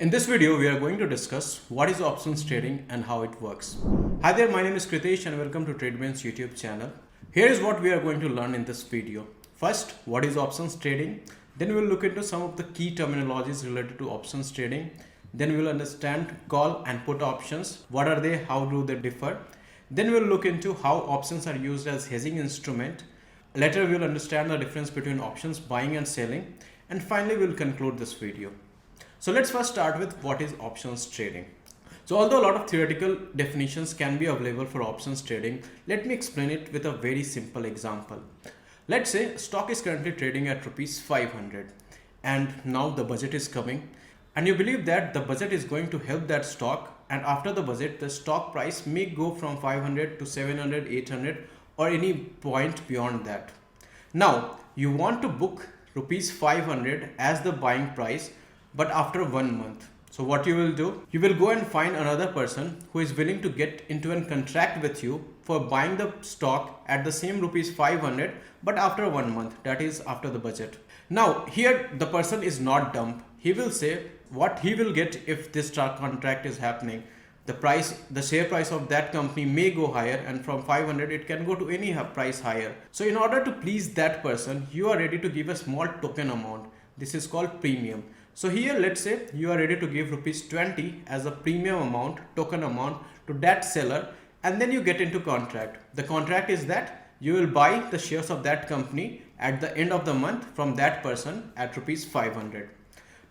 In this video, we are going to discuss what is options trading and how it works. Hi there, my name is Kritesh and welcome to TradeBrain's YouTube channel. Here is what we are going to learn in this video. First, what is options trading? Then we will look into some of the key terminologies related to options trading. Then we will understand call and put options. What are they? How do they differ? Then we will look into how options are used as hedging instrument. Later, we will understand the difference between options buying and selling. And finally, we will conclude this video. So let's first start with what is options trading. So although a lot of theoretical definitions can be available for options trading, let me explain it with a very simple example. Let's say stock is currently trading at rupees 500 and now the budget is coming and you believe that the budget is going to help that stock, and after the budget the stock price may go from 500 to 700, 800 or any point beyond that. Now you want to book rupees 500 as the buying price, but after 1 month. So what you will do? You will go and find another person who is willing to get into a contract with you for buying the stock at the same rupees 500, but after 1 month, that is after the budget. Now here the person is not dumb. He will say what he will get if this stock contract is happening. The share price of that company may go higher, and from 500 it can go to any price higher. So in order to please that person, you are ready to give a small token amount. This is called premium. So here let's say you are ready to give rupees 20 as a premium amount, token amount to that seller, and then you get into contract. The contract is that you will buy the shares of that company at the end of the month from that person at rupees 500.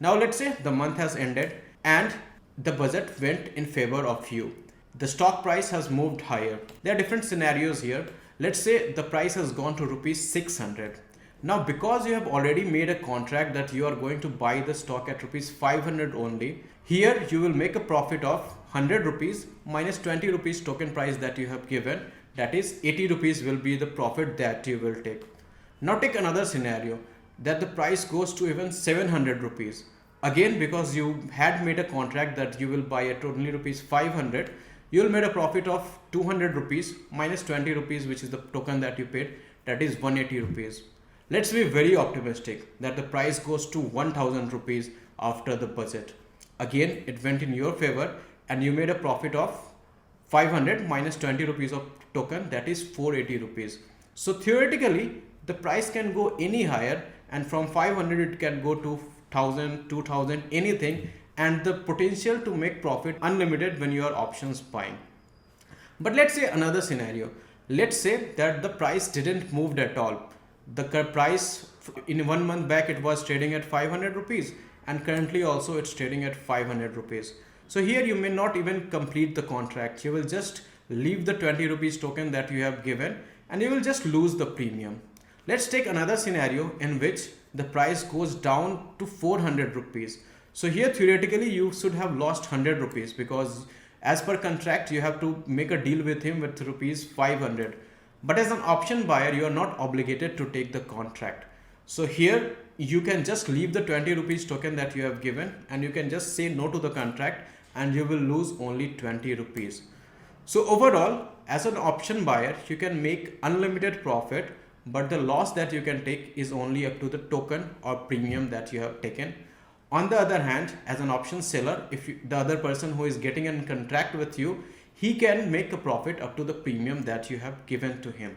Now let's say the month has ended and the budget went in favor of you. The stock price has moved higher. There are different scenarios here. Let's say the price has gone to rupees 600. Now because you have already made a contract that you are going to buy the stock at rupees 500 only, here you will make a profit of 100 rupees minus 20 rupees token price that you have given, that is 80 rupees will be the profit that you will take. Now take another scenario that the price goes to even 700 rupees. Again, because you had made a contract that you will buy at only rupees 500, you will make a profit of 200 rupees minus 20 rupees, which is the token that you paid, that is 180 rupees. Let's be very optimistic that the price goes to 1000 rupees after the budget. Again, it went in your favor and you made a profit of 500 minus 20 rupees of token, that is 480 rupees. So theoretically, the price can go any higher, and from 500 it can go to 1000, 2000, anything, and the potential to make profit unlimited when you are options buying. But let's say another scenario. Let's say that the price didn't move at all. The price in 1 month back it was trading at 500 rupees and currently also it's trading at 500 rupees. So here you may not even complete the contract. You will just leave the 20 rupees token that you have given and you will just lose the premium. Let's take another scenario in which the price goes down to 400 rupees. So here theoretically you should have lost 100 rupees because as per contract you have to make a deal with him with rupees 500. But as an option buyer, you are not obligated to take the contract. So here you can just leave the 20 rupees token that you have given and you can just say no to the contract and you will lose only 20 rupees. So overall, as an option buyer, you can make unlimited profit, but the loss that you can take is only up to the token or premium that you have taken. On the other hand, as an option seller, the other person who is getting a contract with you, he can make a profit up to the premium that you have given to him.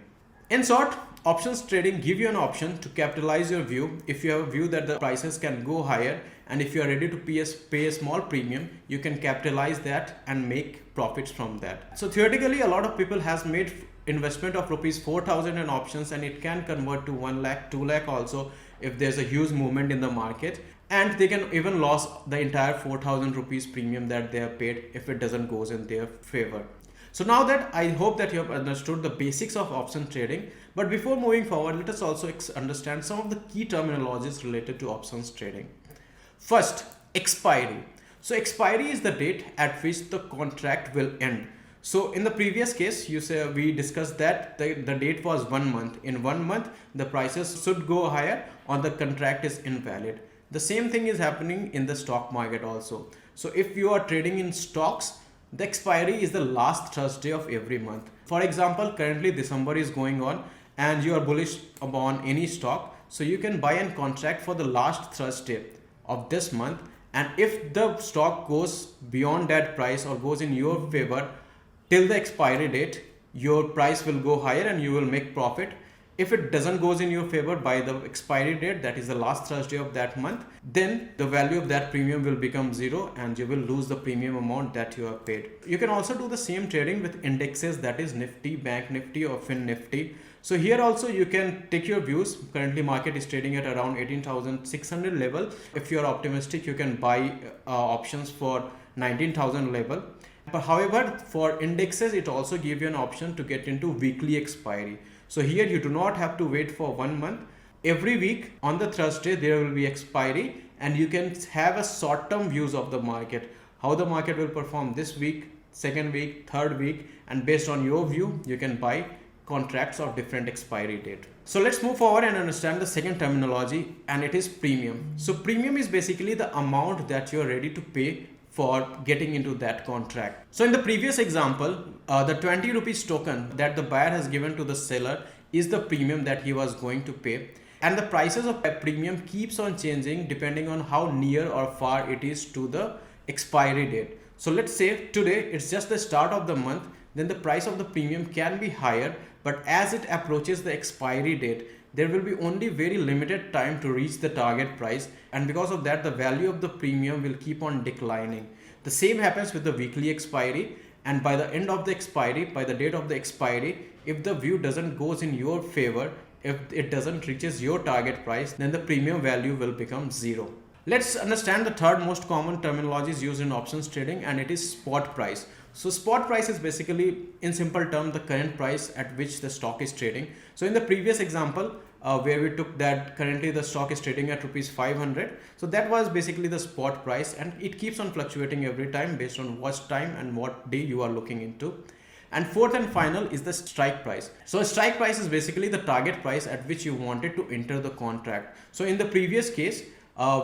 In short, options trading give you an option to capitalize your view. If you have a view that the prices can go higher and if you are ready to pay a small premium, you can capitalize that and make profits from that. So theoretically, a lot of people has made investment of rupees 4,000 in options and it can convert to 1 lakh, 2 lakh also if there's a huge movement in the market. And they can even lose the entire 4,000 rupees premium that they have paid if it doesn't goes in their favor. So now that I hope that you have understood the basics of option trading, but before moving forward, let us also understand some of the key terminologies related to options trading. First, expiry. So expiry is the date at which the contract will end. So in the previous case, we discussed that the date was 1 month. In 1 month, the prices should go higher or the contract is invalid. The same thing is happening in the stock market also. So if you are trading in stocks, the expiry is the last Thursday of every month. For example, currently December is going on and you are bullish upon any stock. So you can buy a contract for the last Thursday of this month and if the stock goes beyond that price or goes in your favor till the expiry date, your price will go higher and you will make profit. If it doesn't goes in your favor by the expiry date, that is the last Thursday of that month, then the value of that premium will become zero and you will lose the premium amount that you have paid. You can also do the same trading with indexes, that is Nifty, Bank Nifty or Fin Nifty. So here also you can take your views. Currently market is trading at around 18,600 level. If you are optimistic, you can buy options for 19,000 level. But however, for indexes, it also gives you an option to get into weekly expiry. So here you do not have to wait for 1 month. Every week on the Thursday, there will be expiry and you can have a short-term views of the market, how the market will perform this week, second week, third week, and based on your view, you can buy contracts of different expiry date. So let's move forward and understand the second terminology, and it is premium. So premium is basically the amount that you're ready to pay for getting into that contract. So in the previous example, the 20 rupees token that the buyer has given to the seller is the premium that he was going to pay. And the prices of that premium keeps on changing depending on how near or far it is to the expiry date. So let's say today it's just the start of the month, then the price of the premium can be higher, but as it approaches the expiry date, there will be only very limited time to reach the target price, and because of that the value of the premium will keep on declining. The same happens with the weekly expiry, and by the end of the expiry, by the date of the expiry, if the view doesn't goes in your favor, if it doesn't reaches your target price, then the premium value will become zero. Let's understand the third most common terminologies used in options trading, and it is spot price. So spot price is basically, in simple terms, the current price at which the stock is trading. So in the previous example, where we took that currently the stock is trading at rupees 500. So that was basically the spot price, and it keeps on fluctuating every time based on what time and what day you are looking into. And fourth and final is the strike price. So a strike price is basically the target price at which you wanted to enter the contract. So in the previous case,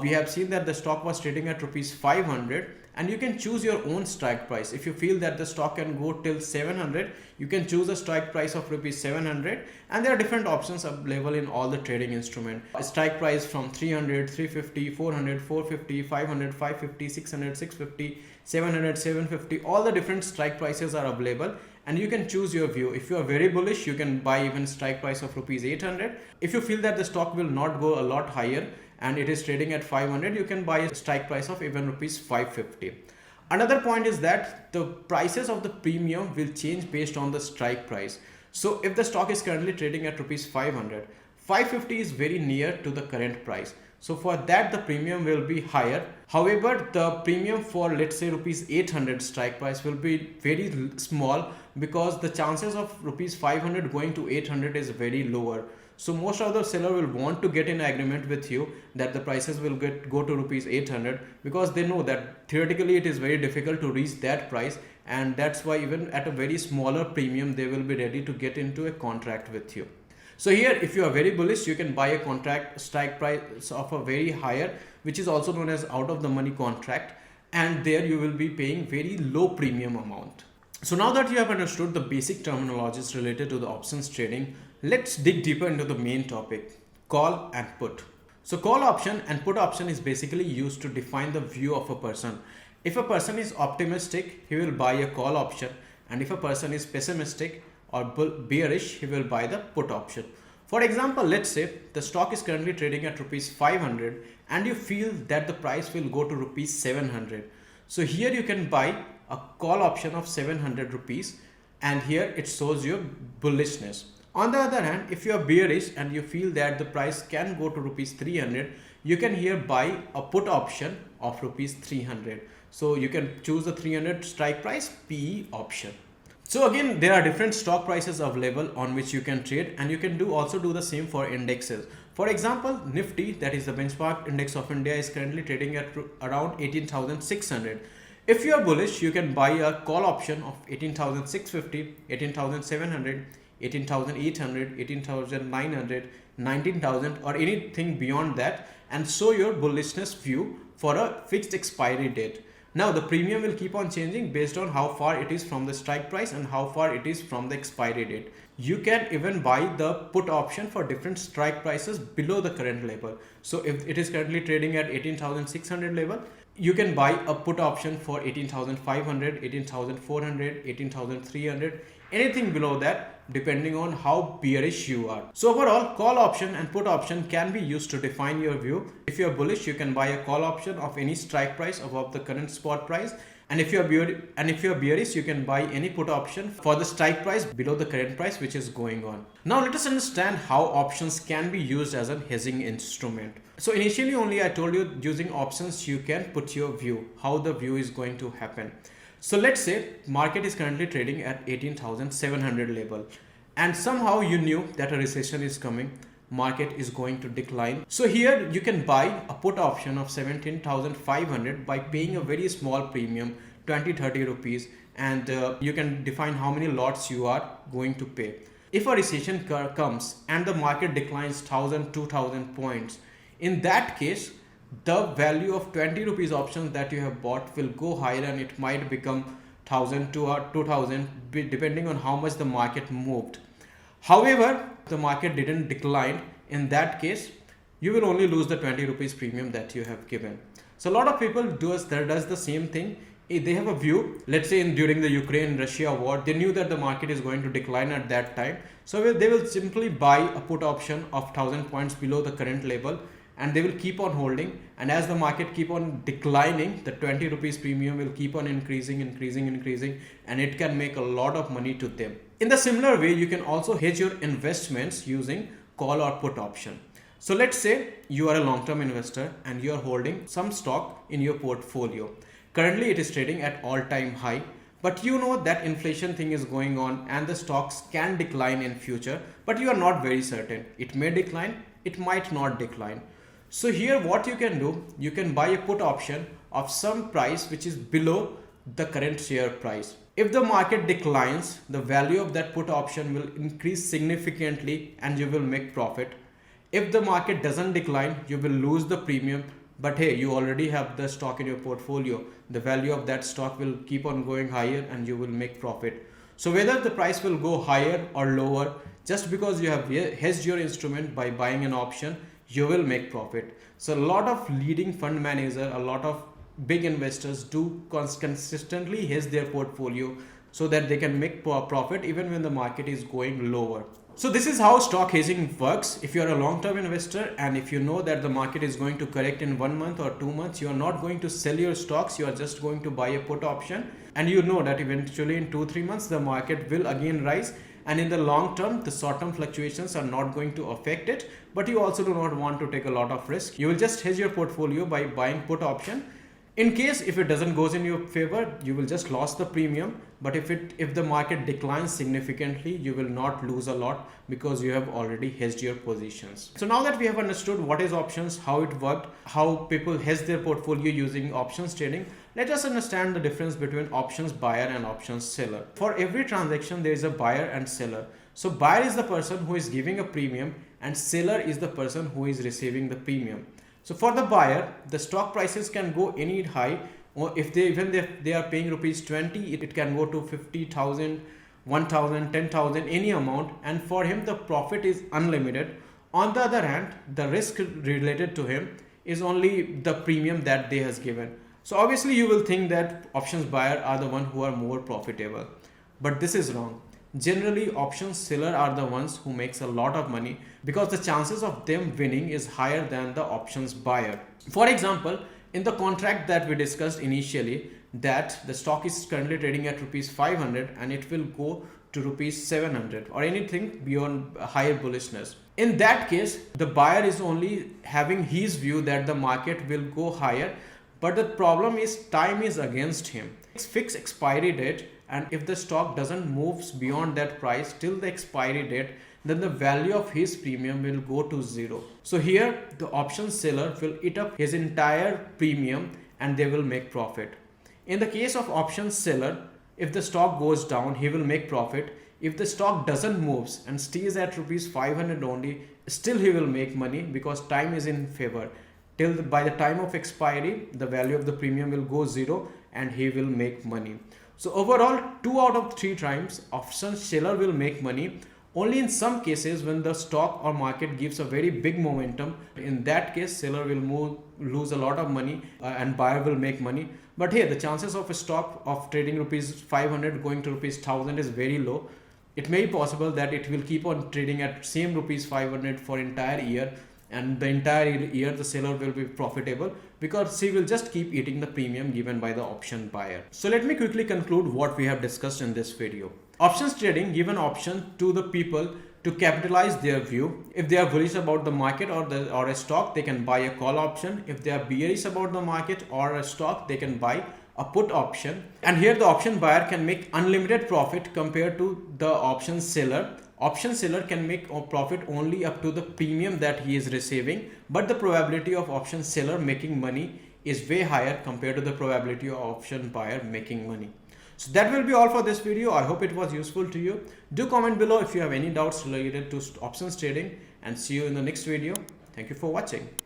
we have seen that the stock was trading at rupees 500, and you can choose your own strike price. If you feel that the stock can go till 700, you can choose a strike price of rupees 700, and there are different options available in all the trading instrument. A strike price from 300, 350, 400, 450, 500, 550, 600, 650, 700, 750, all the different strike prices are available, and you can choose your view. If you are very bullish, you can buy even strike price of rupees 800. If you feel that the stock will not go a lot higher and it is trading at 500, you can buy a strike price of even rupees 550. Another point is that the prices of the premium will change based on the strike price. So if the stock is currently trading at rupees 500, 550 is very near to the current price. So for that, the premium will be higher. However, the premium for, let's say, rupees 800 strike price will be very small, because the chances of rupees 500 going to 800 is very lower. So most of the seller will want to get in agreement with you that the prices will go to rupees 800, because they know that theoretically it is very difficult to reach that price, and that's why even at a very smaller premium they will be ready to get into a contract with you. So here, if you are very bullish, you can buy a contract strike price of a very higher, which is also known as out of the money contract, and there you will be paying very low premium amount. So now that you have understood the basic terminologies related to the options trading, let's dig deeper into the main topic, call and put. So call option and put option is basically used to define the view of a person. If a person is optimistic, he will buy a call option, and if a person is pessimistic or bearish, he will buy the put option. For example, let's say the stock is currently trading at rupees 500 and you feel that the price will go to rupees 700. So here you can buy a call option of 700 rupees, and here it shows your bullishness. On the other hand, if you are bearish and you feel that the price can go to rupees 300, you can here buy a put option of rupees 300. So you can choose the 300 strike price PE option. So again, there are different stock prices available on which you can trade, and you can also do the same for indexes. For example, Nifty, that is the benchmark index of India, is currently trading at around 18,600. If you are bullish, you can buy a call option of 18,650, 18,700, 18,800, 18,900, 19,000, or anything beyond that, and show your bullishness view for a fixed expiry date. Now the premium will keep on changing based on how far it is from the strike price and how far it is from the expiry date. You can even buy the put option for different strike prices below the current level. So if it is currently trading at 18,600 level, you can buy a put option for 18,500, 18,400, 18,300, anything below that depending on how bearish you are. So overall, call option and put option can be used to define your view. If you are bullish, you can buy a call option of any strike price above the current spot price. And if you are bearish, you can buy any put option for the strike price below the current price which is going on. Now let us understand how options can be used as a hedging instrument. So initially only I told you using options you can put your view, how the view is going to happen. So let's say market is currently trading at 18,700 level and somehow you knew that a recession is coming, market is going to decline. So here you can buy a put option of 17,500 by paying a very small premium, 20-30 rupees, and you can define how many lots you are going to pay. If a recession comes and the market declines 1,000-2,000 points, in that case the value of 20 rupees options that you have bought will go higher and it might become 1,000 to 2,000 depending on how much the market moved. However, the market didn't decline. In that case, you will only lose the 20 rupees premium that you have given. So a lot of people does the same thing. If they have a view, let's say during the Ukraine-Russia war, they knew that the market is going to decline at that time. So they will simply buy a put option of 1,000 points below the current level and they will keep on holding, and as the market keep on declining, the 20 rupees premium will keep on increasing, and it can make a lot of money to them. In the similar way, you can also hedge your investments using call or put option. So let's say you are a long-term investor and you are holding some stock in your portfolio. Currently it is trading at all-time high, but you know that inflation thing is going on and the stocks can decline in future, but you are not very certain. It may decline, it might not decline. So here what you can do, you can buy a put option of some price which is below the current share price. If the market declines, the value of that put option will increase significantly and you will make profit. If the market doesn't decline, you will lose the premium, but hey, you already have the stock in your portfolio. The value of that stock will keep on going higher and you will make profit. So whether the price will go higher or lower, just because you have hedged your instrument by buying an option, you will make profit. So a lot of leading fund manager, a lot of big investors do consistently hedge their portfolio so that they can make profit even when the market is going lower. So this is how stock hedging works. If you are a long-term investor and if you know that the market is going to correct in 1 month or 2 months, you are not going to sell your stocks, you are just going to buy a put option, and you know that eventually in 2-3 months the market will again rise, and in the long term the short-term fluctuations are not going to affect it, but you also do not want to take a lot of risk. You will just hedge your portfolio by buying put option. In case if it doesn't goes in your favor, you will just lose the premium, but if the market declines significantly, you will not lose a lot because you have already hedged your positions. So now that we have understood what is options, how it worked, how people hedge their portfolio using options trading, let us understand the difference between options buyer and options seller. For every transaction there is a buyer and seller. So buyer is the person who is giving a premium and seller is the person who is receiving the premium. So for the buyer, the stock prices can go any high, or if they are paying rupees 20, it can go to 50,000, 1,000, 10,000, any amount, and for him the profit is unlimited. On the other hand, the risk related to him is only the premium that they has given. So obviously you will think that options buyer are the one who are more profitable, but this is wrong. Generally, options seller are the ones who makes a lot of money because the chances of them winning is higher than the options buyer. For example, in the contract that we discussed initially, that the stock is currently trading at rupees 500 and it will go to rupees 700 or anything beyond higher bullishness. In that case, the buyer is only having his view that the market will go higher, but the problem is time is against him. It's fixed expiry date, and if the stock doesn't move beyond that price till the expiry date, then the value of his premium will go to zero. So here the option seller will eat up his entire premium and they will make profit. In the case of option seller, if the stock goes down, he will make profit. If the stock doesn't move and stays at rupees 500 only, still he will make money because time is in favor. By the time of expiry, the value of the premium will go zero and he will make money. So overall, 2 out of 3 times option seller will make money. Only in some cases when the stock or market gives a very big momentum, in that case seller will lose a lot of money and buyer will make money. But here the chances of a stock of trading rupees 500 going to rupees 1000 is very low. It may be possible that it will keep on trading at same rupees 500 for entire year, and the entire year the seller will be profitable because she will just keep eating the premium given by the option buyer. So let me quickly conclude what we have discussed in this video. Options trading give an option to the people to capitalize their view. If they are bullish about the market or a stock, they can buy a call option. If they are bearish about the market or a stock, they can buy a put option. And here the option buyer can make unlimited profit compared to the option seller. Option seller can make a profit only up to the premium that he is receiving, but the probability of option seller making money is way higher compared to the probability of option buyer making money. So that will be all for this video. I hope it was useful to you. Do comment below if you have any doubts related to options trading, and see you in the next video. Thank you for watching.